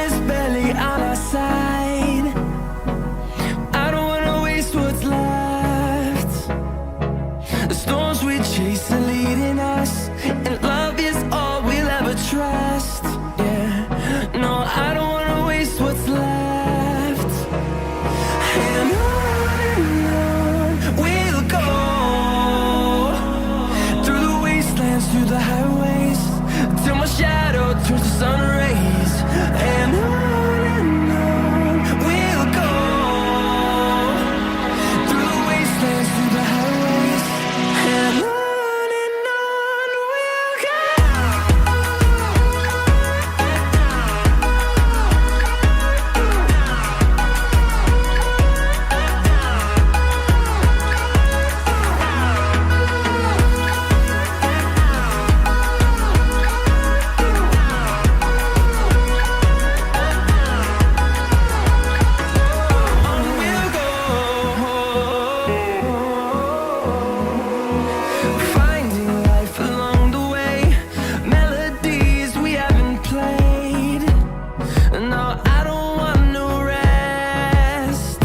is barely on our side. I don't wanna waste what's left. The storms we chase are leading us, and love is all we'll ever trust. Yeah, no, I don't wanna waste what's left. And on we'll go, through the wastelands, through the highways, till my shadow turns to sun rays. And on we'll go, through the wastelands, through the highways, and on we'll go. Finding life along the way, melodies we haven't played. No, I don't want no rest.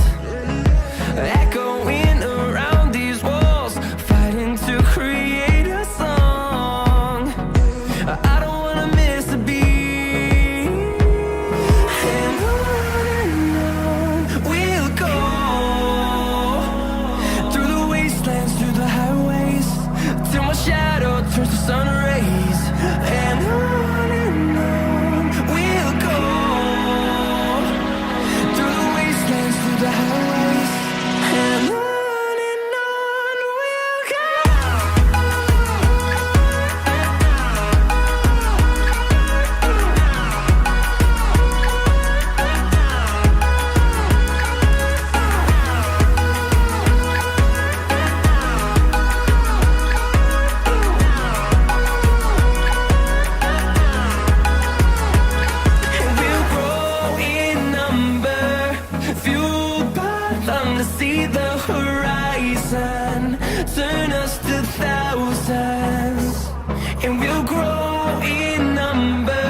Echoing around these walls, fighting to create a song. I don't wanna miss a beat. And on we'll go, through the wastelands, through the highways, till my shadow turns to sun rays. And on we'll go, through the wastelands, through the highways, and on we'll go. And we'll grow in number, fueled by them to see the horizon, turn us to thousands. And we'll grow in number,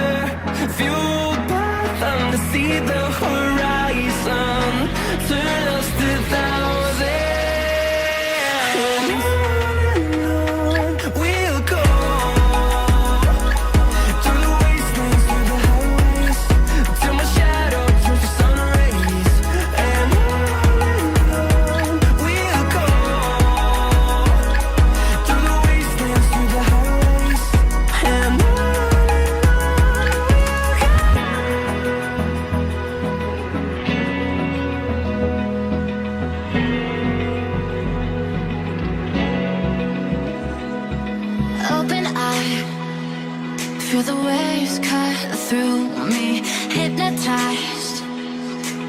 fueled by them to see the horizon, turn us to thousands. And on we'll go, through the wastelands, through the highways, till my shadow turns to sun rays. And on we'll go, through the wastelands, through the highways, and on we'll go. Open eye, feel the waves cut through me, hypnotized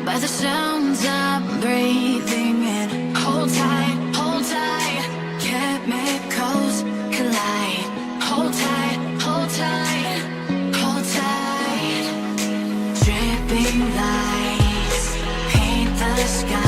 by the sounds I'm breathing in. Hold tight, chemicals collide. Hold tight, hold tight, hold tight. Dripping lights paint the sky.